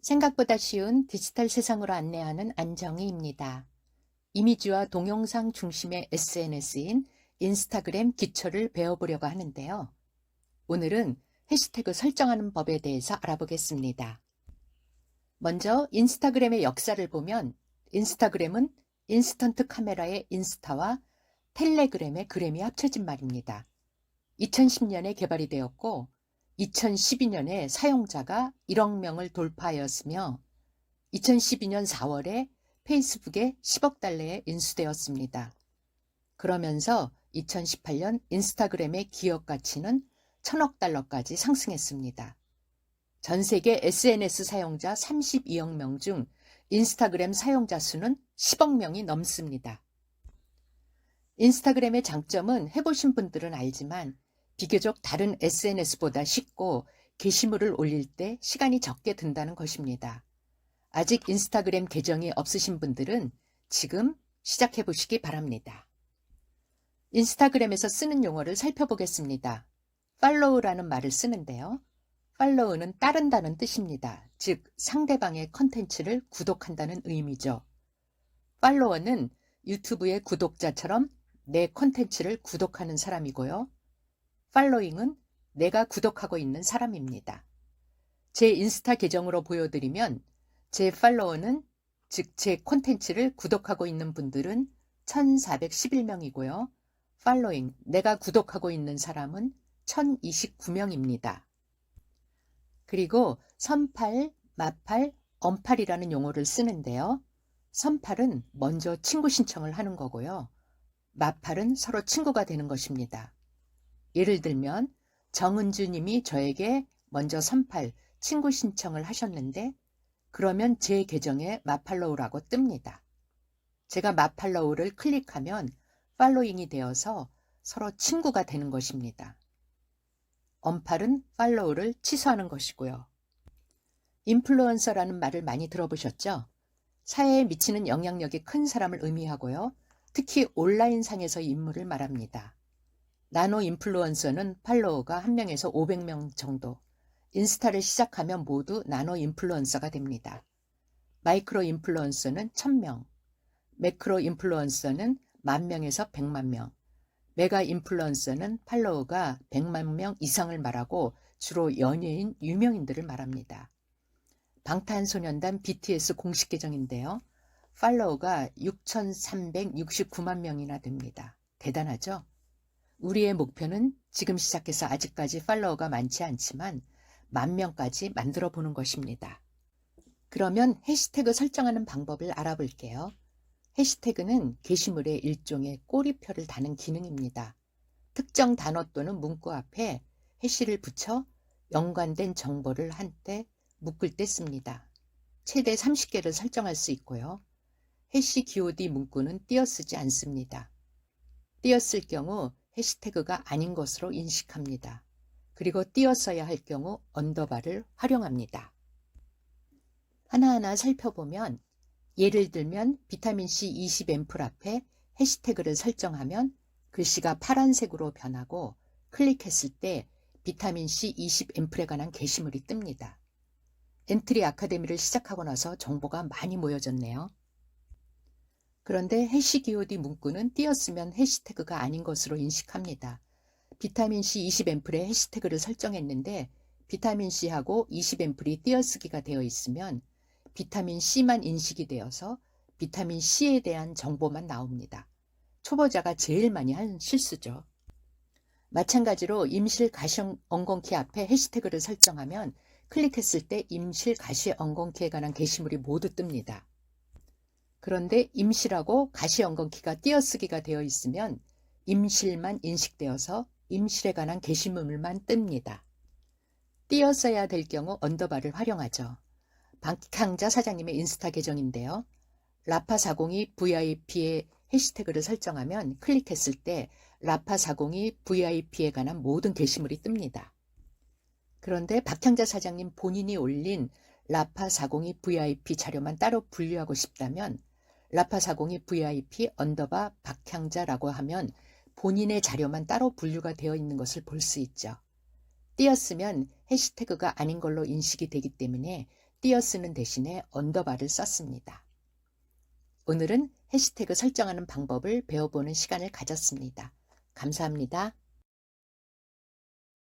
생각보다 쉬운 디지털 세상으로 안내하는 안정희입니다. 이미지와 동영상 중심의 SNS인 인스타그램 기초를 배워보려고 하는데요. 오늘은 해시태그 설정하는 법에 대해서 알아보겠습니다. 먼저 인스타그램의 역사를 보면 인스타그램은 인스턴트 카메라의 인스타와 텔레그램의 그램이 합쳐진 말입니다. 2010년에 개발이 되었고 2012년에 사용자가 1억 명을 돌파하였으며 2012년 4월에 페이스북에 10억 달러에 인수되었습니다. 그러면서 2018년 인스타그램의 기업 가치는 1000억 달러까지 상승했습니다. 전 세계 SNS 사용자 32억 명 중 인스타그램 사용자 수는 10억 명이 넘습니다. 인스타그램의 장점은 해보신 분들은 알지만 비교적 다른 SNS보다 쉽고 게시물을 올릴 때 시간이 적게 든다는 것입니다. 아직 인스타그램 계정이 없으신 분들은 지금 시작해 보시기 바랍니다. 인스타그램에서 쓰는 용어를 살펴보겠습니다. 팔로우라는 말을 쓰는데요. 팔로우는 따른다는 뜻입니다. 즉 상대방의 컨텐츠를 구독한다는 의미죠. 팔로워는 유튜브의 구독자처럼 내 컨텐츠를 구독하는 사람이고요. 팔로잉은 내가 구독하고 있는 사람입니다. 제 인스타 계정으로 보여드리면 제 팔로워는 즉 제 콘텐츠를 구독하고 있는 분들은 1411명이고요. 팔로잉, 내가 구독하고 있는 사람은 1029명입니다. 그리고 선팔, 마팔, 언팔이라는 용어를 쓰는데요. 선팔은 먼저 친구 신청을 하는 거고요. 마팔은 서로 친구가 되는 것입니다. 예를 들면 정은주 님이 저에게 먼저 선팔, 친구 신청을 하셨는데 그러면 제 계정에 마팔로우라고 뜹니다. 제가 마팔로우를 클릭하면 팔로잉이 되어서 서로 친구가 되는 것입니다. 언팔은 팔로우를 취소하는 것이고요. 인플루언서라는 말을 많이 들어보셨죠? 사회에 미치는 영향력이 큰 사람을 의미하고요. 특히 온라인상에서의 인물을 말합니다. 나노 인플루언서는 팔로워가 1명에서 500명 정도, 인스타를 시작하면 모두 나노 인플루언서가 됩니다. 마이크로 인플루언서는 1000명, 매크로 인플루언서는 10,000명에서 100만 명, 메가 인플루언서는 팔로워가 100만 명 이상을 말하고 주로 연예인, 유명인들을 말합니다. 방탄소년단 BTS 공식 계정인데요. 팔로워가 6,369만 명이나 됩니다. 대단하죠? 우리의 목표는 지금 시작해서 아직까지 팔로워가 많지 않지만 10,000명까지 만들어 보는 것입니다. 그러면 해시태그 설정하는 방법을 알아볼게요. 해시태그는 게시물의 일종의 꼬리표를 다는 기능입니다. 특정 단어 또는 문구 앞에 해시를 붙여 연관된 정보를 한때 묶을 때 씁니다. 최대 30개를 설정할 수 있고요. 해시 기호D 문구는 띄어쓰지 않습니다. 띄었을 경우 해시태그가 아닌 것으로 인식합니다. 그리고 띄었어야 할 경우 언더바를 활용합니다. 하나하나 살펴보면 예를 들면 비타민C 20앰플 앞에 해시태그를 설정하면 글씨가 파란색으로 변하고 클릭했을 때 비타민C 20앰플에 관한 게시물이 뜹니다. 엔트리 아카데미를 시작하고 나서 정보가 많이 모여졌네요. 그런데 해시 기호D 문구는 띄었으면 해시태그가 아닌 것으로 인식합니다. 비타민C 20앰플에 해시태그를 설정했는데 비타민C하고 20앰플이 띄어쓰기가 되어 있으면 비타민C만 인식이 되어서 비타민C에 대한 정보만 나옵니다. 초보자가 제일 많이 한 실수죠. 마찬가지로 임실 가시 엉겅키 앞에 해시태그를 설정하면 클릭했을 때 임실 가시 엉겅키에 관한 게시물이 모두 뜹니다. 그런데 임실하고 가시 엉겅키가 띄어쓰기가 되어 있으면 임실만 인식되어서 임실에 관한 게시물만 뜹니다. 띄었어야 될 경우 언더바를 활용하죠. 박향자 사장님의 인스타 계정인데요. 라파402 VIP의 해시태그를 설정하면 클릭했을 때 라파402 VIP에 관한 모든 게시물이 뜹니다. 그런데 박향자 사장님 본인이 올린 라파402 VIP 자료만 따로 분류하고 싶다면 라파402 VIP 언더바 박향자라고 하면 본인의 자료만 따로 분류가 되어 있는 것을 볼 수 있죠. 띄었으면 해시태그가 아닌 걸로 인식이 되기 때문에 띄어쓰는 대신에 언더바를 썼습니다. 오늘은 해시태그 설정하는 방법을 배워보는 시간을 가졌습니다. 감사합니다.